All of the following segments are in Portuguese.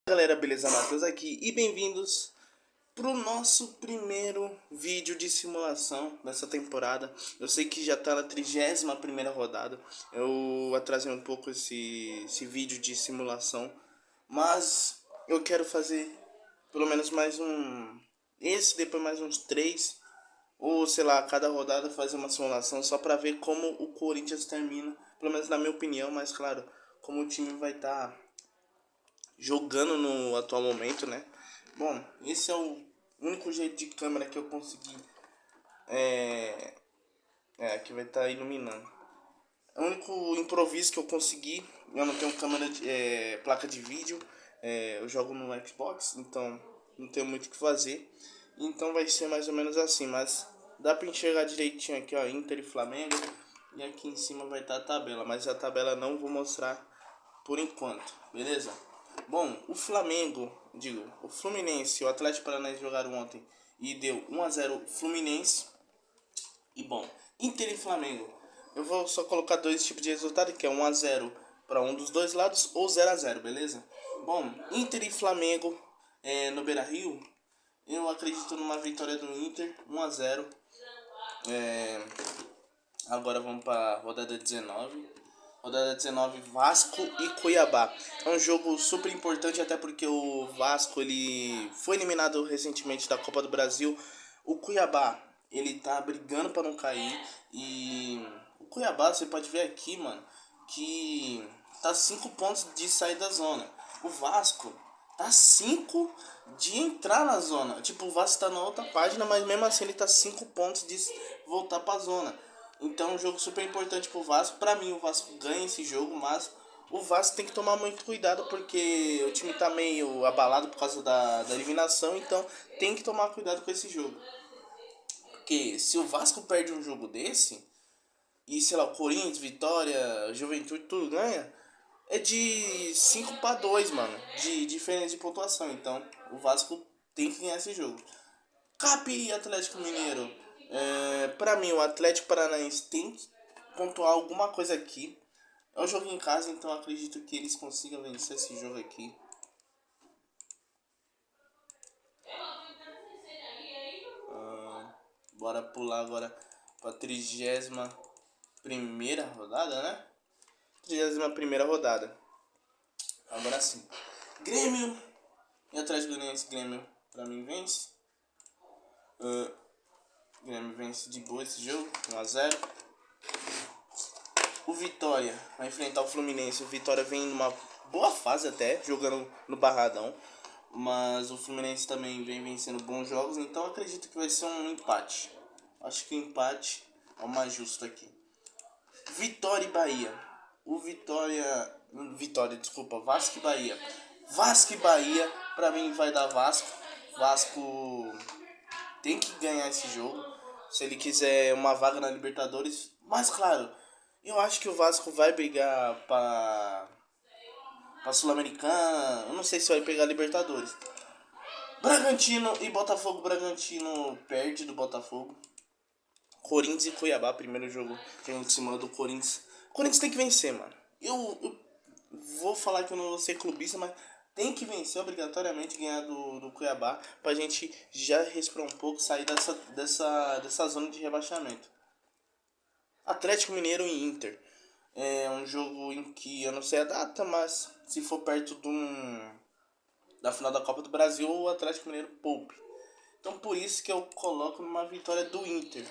Galera, beleza? Matheus aqui e bem-vindos pro nosso primeiro vídeo de simulação dessa temporada. Eu sei que já tá na 31ª rodada. Eu atrasei um pouco esse vídeo de simulação, mas eu quero fazer pelo menos mais depois mais uns 3, ou sei lá, cada rodada fazer uma simulação só pra ver como o Corinthians termina, pelo menos na minha opinião, mas claro, como o time vai estar jogando no atual momento, né? Bom, esse é o único jeito de câmera que eu consegui. Aqui vai estar iluminando. É o único improviso que eu consegui. Eu não tenho placa de vídeo. Eu jogo no Xbox, então não tenho muito o que fazer. Então vai ser mais ou menos assim, mas dá pra enxergar direitinho aqui, ó, Inter e Flamengo. E aqui em cima vai estar a tabela, mas a tabela não vou mostrar por enquanto, beleza? Bom, o Fluminense e o Atlético Paranaense jogaram ontem e deu 1-0 Fluminense. E bom, Inter e Flamengo, eu vou só colocar dois tipos de resultado, que é 1-0 para um dos dois lados ou 0-0, beleza? Bom, Inter e Flamengo no Beira-Rio, eu acredito numa vitória do Inter, 1-0. Agora vamos para rodada 19. Rodada 19, Vasco e Cuiabá. É um jogo super importante, até porque o Vasco ele foi eliminado recentemente da Copa do Brasil. O Cuiabá, ele tá brigando para não cair. E o Cuiabá, você pode ver aqui, mano, que tá 5 pontos de sair da zona. O Vasco tá 5 de entrar na zona. Tipo, o Vasco tá na outra página, mas mesmo assim ele tá 5 pontos de voltar pra zona. Então é um jogo super importante pro Vasco. Pra mim o Vasco ganha esse jogo, mas o Vasco tem que tomar muito cuidado porque o time tá meio abalado por causa da eliminação. Então tem que tomar cuidado com esse jogo. Porque se o Vasco perde um jogo desse, e sei lá, o Corinthians, Vitória, Juventude, tudo ganha, é de 5-2, mano, de diferença de pontuação. Então o Vasco tem que ganhar esse jogo. Cap e Atlético Mineiro. Pra mim, o Atlético Paranaense tem que pontuar alguma coisa aqui. É um jogo em casa, então acredito que eles consigam vencer esse jogo aqui. Bora pular agora pra 31ª rodada, né? 31ª rodada. Agora sim. Grêmio e Atlético Goianiense. Grêmio pra mim vence. Grêmio vence de boa esse jogo, 1-0. O Vitória vai enfrentar o Fluminense. O Vitória vem numa boa fase até, jogando no Barradão. Mas o Fluminense também vem vencendo bons jogos, então acredito que vai ser um empate. Acho que o empate é o mais justo aqui. Vitória e Bahia. Desculpa, Vasco e Bahia. Vasco e Bahia, pra mim vai dar Vasco. Vasco tem que ganhar esse jogo se ele quiser uma vaga na Libertadores. Mas claro, eu acho que o Vasco vai brigar pra Sul-Americana. Eu não sei se vai pegar a Libertadores. Bragantino e Botafogo. Bragantino perde do Botafogo. Corinthians e Cuiabá, primeiro jogo que a gente se manda do Corinthians. O Corinthians tem que vencer, mano. Eu vou falar que eu não vou ser clubista, mas tem que vencer obrigatoriamente, ganhar do Cuiabá, pra gente já respirar um pouco, sair dessa zona de rebaixamento. Atlético Mineiro e Inter. É um jogo em que eu não sei a data, mas se for perto da final da Copa do Brasil, o Atlético Mineiro poupe. Então por isso que eu coloco numa vitória do Inter.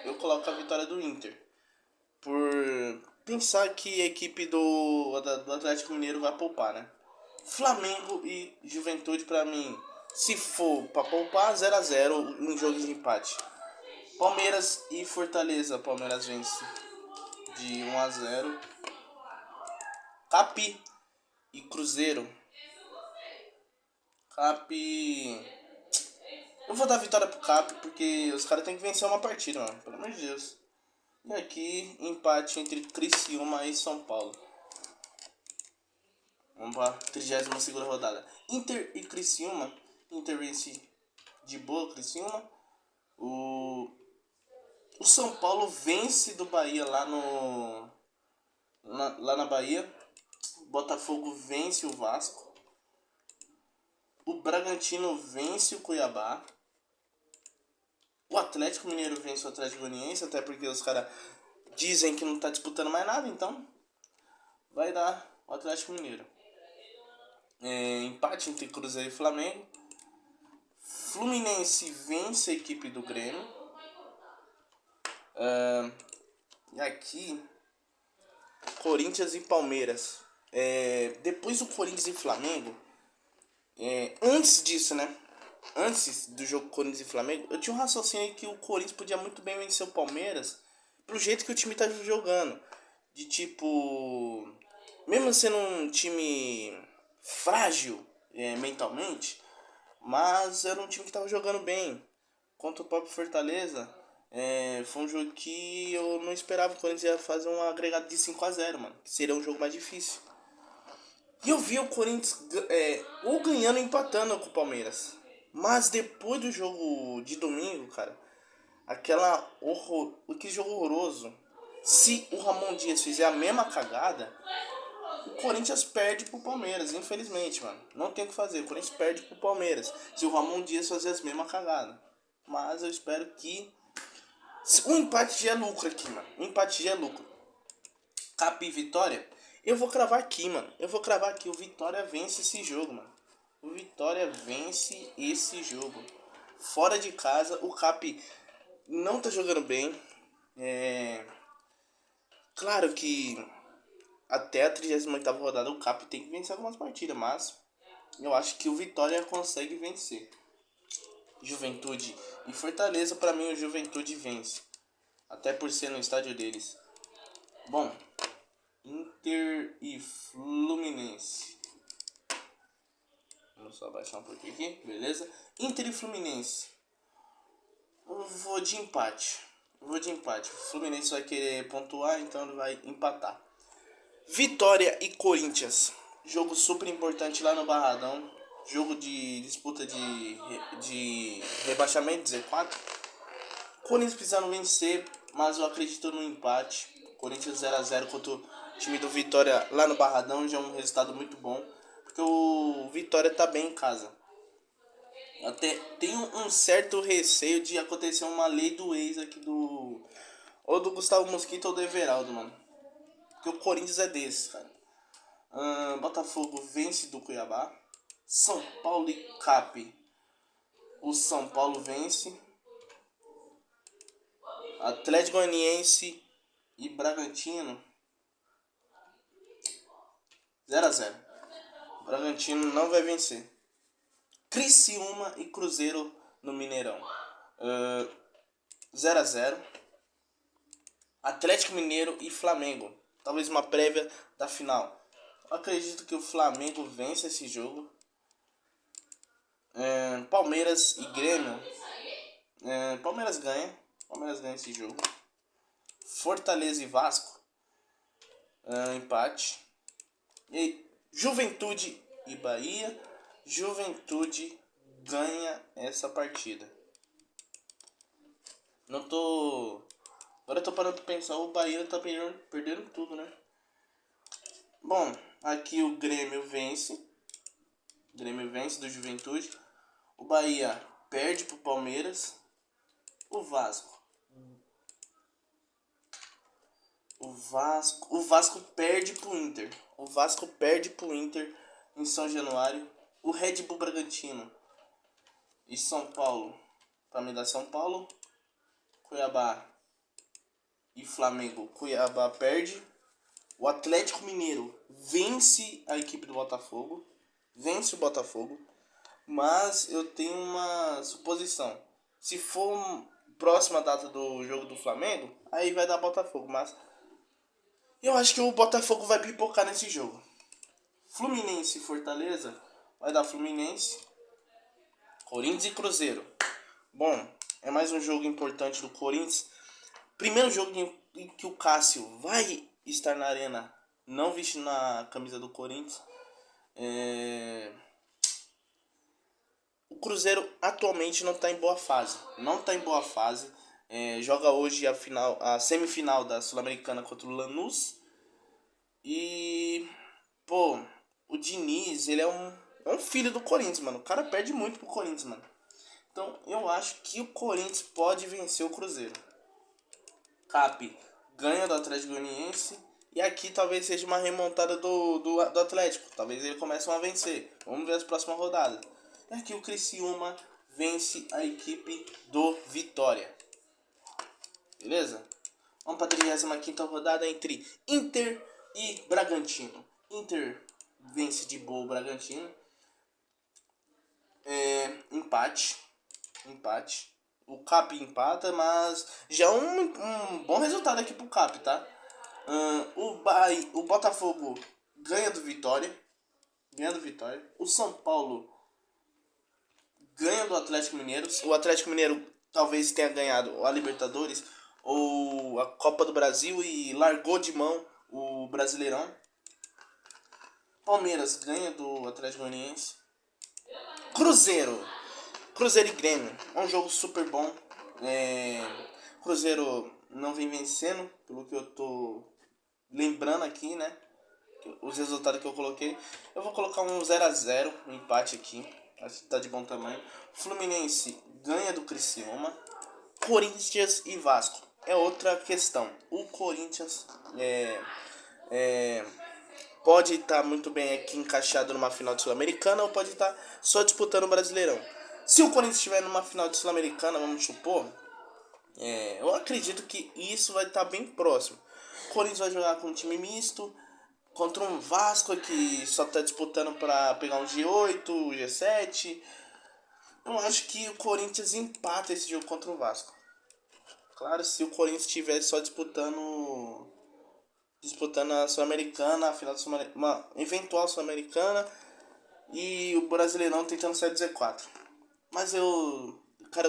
Eu coloco a vitória do Inter. Por pensar que a equipe do Atlético Mineiro vai poupar, né? Flamengo e Juventude, pra mim, se for pra poupar, 0-0 em jogo de empate. Palmeiras e Fortaleza. Palmeiras vence de 1-0. Capi e Cruzeiro. Capi. Eu vou dar vitória pro Cap porque os caras têm que vencer uma partida, mano. Pelo amor de Deus. E aqui, empate entre Criciúma e São Paulo. Vamos pra 32ª rodada. Inter e Criciúma. Inter vence de boa Criciúma. O São Paulo vence do Bahia lá na Bahia. Botafogo vence o Vasco. O Bragantino vence o Cuiabá. O Atlético Mineiro vence o Atlético Goianiense, até porque os caras dizem que não tá disputando mais nada, então vai dar o Atlético Mineiro. Empate entre Cruzeiro e Flamengo. Fluminense vence a equipe do Grêmio. E aqui, Corinthians e Palmeiras. Depois do Corinthians e Flamengo, antes disso, né? Antes do jogo Corinthians e Flamengo, eu tinha um raciocínio que o Corinthians podia muito bem vencer o Palmeiras pelo jeito que o time tá jogando. De tipo, mesmo sendo um time frágil mentalmente, mas era um time que tava jogando bem. Contra o próprio Fortaleza, foi um jogo que eu não esperava que o Corinthians ia fazer um agregado de 5-0, mano. Que seria um jogo mais difícil. E eu vi o Corinthians ou ganhando ou empatando com o Palmeiras. Mas depois do jogo de domingo, cara, aquele jogo horroroso. Se o Ramon Dias fizer a mesma cagada, o Corinthians perde pro Palmeiras, infelizmente, mano. Não tem o que fazer, o Corinthians perde pro Palmeiras. Se o Ramon Dias fazer as mesmas cagadas. Mas eu espero que... O empate já é lucro aqui, mano. O empate já é lucro. Cap e Vitória, eu vou cravar aqui, mano. Eu vou cravar aqui. O Vitória vence esse jogo, mano. O Vitória vence esse jogo. Fora de casa, o Cap não tá jogando bem. Claro que até a 38ª rodada o Cap tem que vencer algumas partidas, mas eu acho que o Vitória consegue vencer. Juventude e Fortaleza, pra mim o Juventude vence. Até por ser no estádio deles. Bom, Inter e Fluminense. Vamos só abaixar um pouquinho aqui, beleza? Inter e Fluminense. Eu vou de empate. O Fluminense vai querer pontuar, então ele vai empatar. Vitória e Corinthians. Jogo super importante lá no Barradão. Jogo de disputa de rebaixamento, Z4. Corinthians precisando vencer, mas eu acredito no empate. Corinthians 0-0 contra o time do Vitória lá no Barradão já é um resultado muito bom. Porque o Vitória tá bem em casa. Até tenho um certo receio de acontecer uma lei do ex aqui do... Ou do Gustavo Mosquito ou do Everaldo, mano. Porque o Corinthians é desse, cara. Botafogo vence do Cuiabá. São Paulo e Cap. O São Paulo vence. Atlético Goianiense e Bragantino 0-0. Bragantino não vai vencer. Criciúma e Cruzeiro no Mineirão 0-0. Atlético Mineiro e Flamengo. Talvez uma prévia da final. Eu acredito que o Flamengo vence esse jogo. Palmeiras e Grêmio. Palmeiras ganha esse jogo. Fortaleza e Vasco. Empate. E Juventude e Bahia. Juventude ganha essa partida. Agora eu tô parando pra pensar. O Bahia tá perdendo tudo, né? Bom, aqui o Grêmio vence. Do Juventude. O Bahia perde pro Palmeiras. O Vasco perde pro Inter. Em São Januário. O Red Bull Bragantino e São Paulo. Pra mim dá São Paulo. Cuiabá e Flamengo. Cuiabá perde. O Atlético Mineiro vence a equipe do Botafogo. Vence o Botafogo. Mas eu tenho uma suposição. Se for próxima data do jogo do Flamengo, aí vai dar Botafogo. Mas eu acho que o Botafogo vai pipocar nesse jogo. Fluminense e Fortaleza vai dar Fluminense. Corinthians e Cruzeiro. Bom, é mais um jogo importante do Corinthians. Primeiro jogo em que o Cássio vai estar na arena, não vestindo a camisa do Corinthians. O Cruzeiro atualmente não está em boa fase. Joga hoje a semifinal da Sul-Americana contra o Lanús. E Pô, o Diniz, ele é um filho do Corinthians, mano. O cara perde muito pro Corinthians, mano. Então, eu acho que o Corinthians pode vencer o Cruzeiro. Cap ganha do Atlético Goianiense. E aqui talvez seja uma remontada do Atlético. Talvez ele comece a vencer. Vamos ver as próximas rodadas. E aqui o Criciúma vence a equipe do Vitória. Beleza? Vamos para a 35ª rodada entre Inter e Bragantino. Inter vence de boa o Bragantino. Empate. O Cap empata, mas já é um bom resultado aqui pro Cap, tá? O Botafogo ganha do Vitória. O São Paulo ganha do Atlético Mineiro. O Atlético Mineiro talvez tenha ganhado a Libertadores ou a Copa do Brasil e largou de mão o Brasileirão. Palmeiras ganha do Atlético Goianiense. Cruzeiro e Grêmio. É um jogo super bom. Cruzeiro não vem vencendo, pelo que eu tô lembrando aqui, né? Os resultados que eu coloquei. Eu vou colocar um 0x0, um empate aqui. Acho que tá de bom tamanho. Fluminense ganha do Criciúma. Corinthians e Vasco. É outra questão. O Corinthians pode estar muito bem aqui encaixado numa final de Sul-Americana ou pode estar só disputando o Brasileirão. Se o Corinthians estiver numa final de Sul-Americana, vamos supor, eu acredito que isso vai estar bem próximo. O Corinthians vai jogar com um time misto contra um Vasco que só está disputando para pegar um G8, um G7. Eu acho que o Corinthians empata esse jogo contra o Vasco. Claro, se o Corinthians estiver só disputando a Sul-Americana, a final da Sul-Americana, uma eventual Sul-Americana e o Brasileirão tentando sair do Z4. Mas eu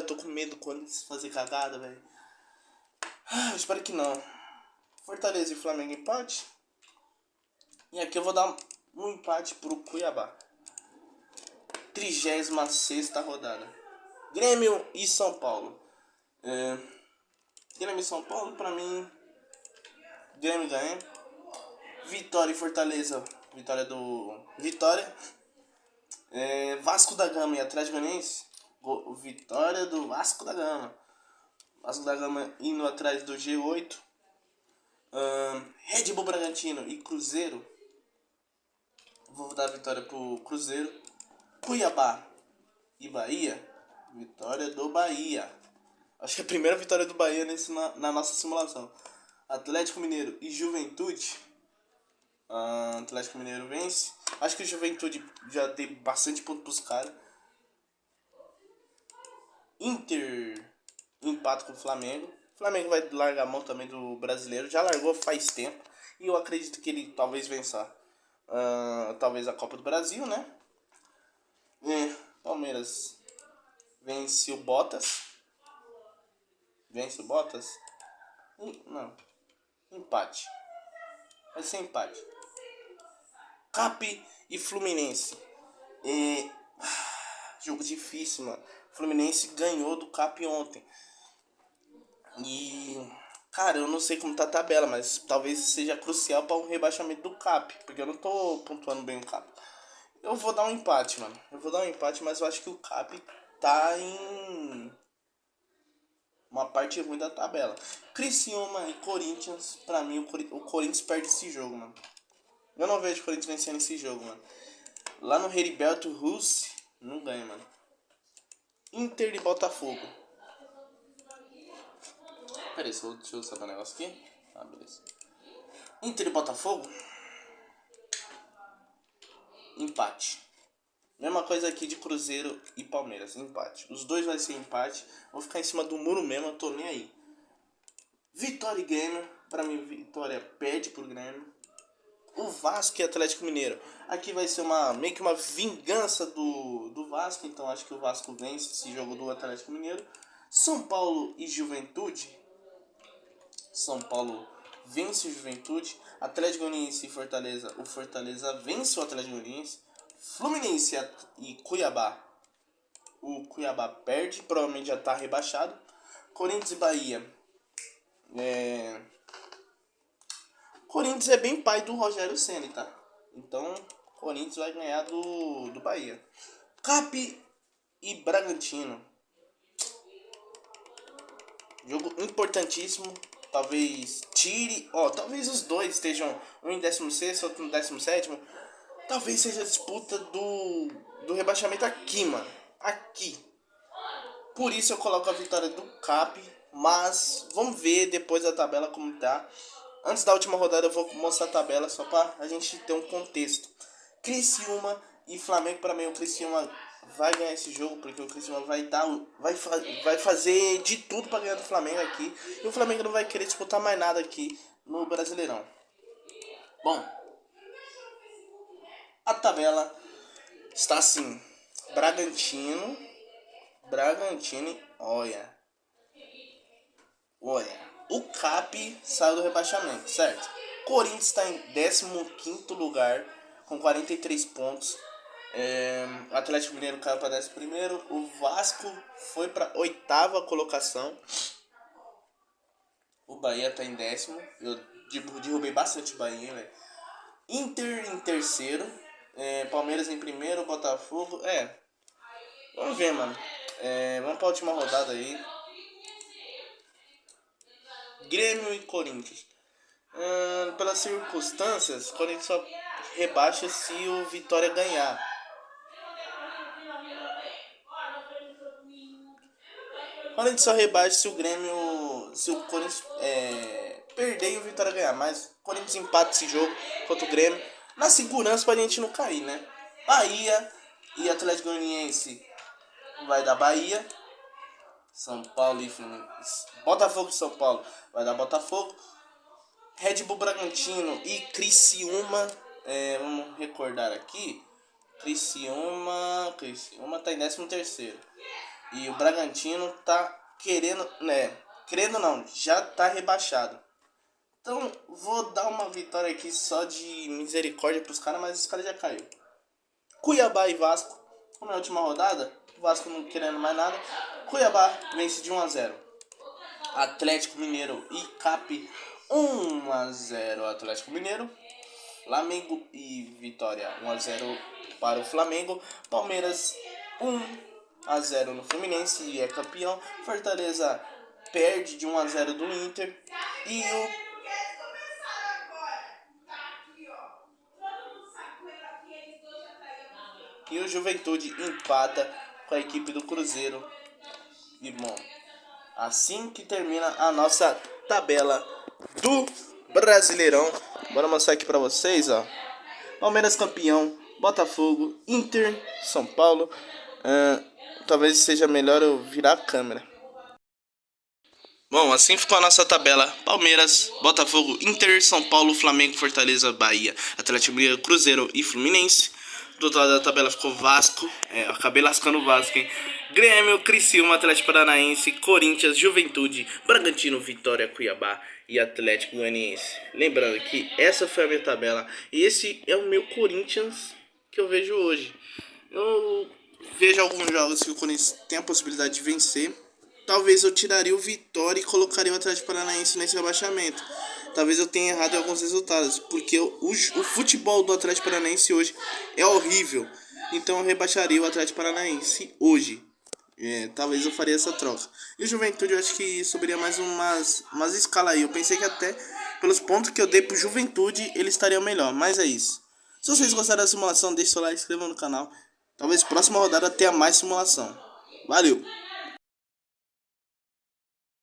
tô com medo do Corinthians fazer cagada, velho. Espero que não. Fortaleza e Flamengo empate. E aqui eu vou dar um empate pro Cuiabá. 36ª rodada. Grêmio e São Paulo. Grêmio e São Paulo, pra mim, Grêmio ganha. Vitória e Fortaleza. Vitória do Vitória. Vasco da Gama e Atlético Goianiense. Vitória do Vasco da Gama. Vasco da Gama indo atrás do G8. Red Bull Bragantino e Cruzeiro. Vou dar vitória pro Cruzeiro. Cuiabá e Bahia. Vitória do Bahia. Acho que é a primeira vitória do Bahia na nossa simulação. Atlético Mineiro e Juventude. Atlético Mineiro vence. Acho que o Juventude já deu bastante ponto pros caras. Inter empata com o Flamengo. O Flamengo vai largar a mão também do brasileiro. Já largou faz tempo. E eu acredito que ele talvez vença. Talvez a Copa do Brasil, né? Palmeiras vence o Bottas. Não. Empate. Vai ser empate. Cap e Fluminense. Jogo difícil, mano. Fluminense ganhou do Cap ontem. E, cara, eu não sei como tá a tabela, mas talvez seja crucial para o rebaixamento do Cap, porque eu não tô pontuando bem o Cap. Eu vou dar um empate, mano. Mas eu acho que o Cap tá em uma parte ruim da tabela. Criciúma e Corinthians, pra mim o Corinthians perde esse jogo, mano. Eu não vejo o Corinthians vencendo esse jogo, mano. Lá no Heriberto Russo, não ganha, mano. Inter e Botafogo. Peraí, deixa eu saber um negócio aqui. Beleza. Inter e Botafogo. Empate. Mesma coisa aqui de Cruzeiro e Palmeiras. Empate. Os dois vai ser empate. Vou ficar em cima do muro mesmo, eu tô nem aí. Vitória e Grêmio. Pra mim, Vitória perde pro Grêmio. O Vasco e Atlético Mineiro. Aqui vai ser meio que uma vingança do Vasco. Então acho que o Vasco vence esse jogo do Atlético Mineiro. São Paulo e Juventude. São Paulo vence o Juventude. Atlético Goianiense e Fortaleza. O Fortaleza vence o Atlético Goianiense. Fluminense e Cuiabá. O Cuiabá perde. Provavelmente já tá rebaixado. Corinthians e Bahia. Corinthians é bem pai do Rogério Ceni, tá? Então, o Corinthians vai ganhar do Bahia. Cap e Bragantino. Jogo importantíssimo. Talvez tire. Talvez os dois estejam um em 16º, outro no 17º. Talvez seja a disputa do rebaixamento aqui, mano. Aqui. Por isso eu coloco a vitória do Cap. Mas vamos ver depois da tabela como tá. Antes da última rodada eu vou mostrar a tabela só pra a gente ter um contexto. Criciúma e Flamengo, pra mim o Criciúma vai ganhar esse jogo, porque o Criciúma vai fazer de tudo pra ganhar do Flamengo aqui. E o Flamengo não vai querer disputar mais nada aqui no Brasileirão. Bom, a tabela está assim. Bragantino, olha. O Cap saiu do rebaixamento, certo? Corinthians está em 15º lugar com 43 pontos. O Atlético Mineiro caiu para 11º. O Vasco foi para 8ª colocação. O Bahia está em 10º. Eu derrubei bastante o Bahia, velho. Inter em 3º. Palmeiras em 1º. Botafogo. Vamos ver, mano. Vamos para a última rodada aí. Grêmio e Corinthians. Pelas circunstâncias, o Corinthians só rebaixa se o Vitória ganhar. O Corinthians só rebaixa se o Grêmio. Se o Corinthians perder e o Vitória ganhar. Mas o Corinthians empata esse jogo contra o Grêmio. Na segurança pra gente não cair, né? Bahia e Atlético Goianiense vai dar Bahia. São Paulo e Fluminense. Botafogo e São Paulo vai dar Botafogo. Red Bull Bragantino e Criciúma. Vamos recordar aqui. Criciúma tá em 13º. E o Bragantino tá querendo, querendo não, já tá rebaixado. Então vou dar uma vitória aqui só de misericórdia pros caras, mas os caras já caiu. Cuiabá e Vasco. Como é a última rodada, o Vasco não querendo mais nada. Cuiabá vence de 1-0. Atlético Mineiro e Cap 1-0 Atlético Mineiro. Flamengo e Vitória 1-0 para o Flamengo. Palmeiras 1-0 no Fluminense e é campeão. Fortaleza perde de 1-0 do Inter. E o Juventude empata com a equipe do Cruzeiro. E bom, assim que termina a nossa tabela do Brasileirão. Bora mostrar aqui pra vocês, ó. Palmeiras campeão, Botafogo, Inter, São Paulo. Talvez seja melhor eu virar a câmera. Bom, assim ficou a nossa tabela. Palmeiras, Botafogo, Inter, São Paulo, Flamengo, Fortaleza, Bahia, Atlético Mineiro, Cruzeiro e Fluminense. Do outro lado da tabela ficou Vasco. Eu acabei lascando o Vasco, hein? Grêmio, Criciúma, Atlético Paranaense, Corinthians, Juventude, Bragantino, Vitória, Cuiabá e Atlético Goianiense. Lembrando que essa foi a minha tabela. E esse é o meu Corinthians que eu vejo hoje. Eu vejo alguns jogos que o Corinthians tem a possibilidade de vencer. Talvez eu tiraria o Vitória e colocaria o Atlético Paranaense nesse rebaixamento. Talvez eu tenha errado em alguns resultados, porque o futebol do Atlético Paranaense hoje é horrível. Então eu rebaixaria o Atlético Paranaense hoje. Talvez eu faria essa troca. E o Juventude eu acho que subiria mais umas escalas aí. Eu pensei que até pelos pontos que eu dei pro Juventude ele estaria melhor, mas é isso. Se vocês gostaram da simulação, deixe seu like, se inscrevam no canal. Talvez próxima rodada tenha mais simulação. Valeu!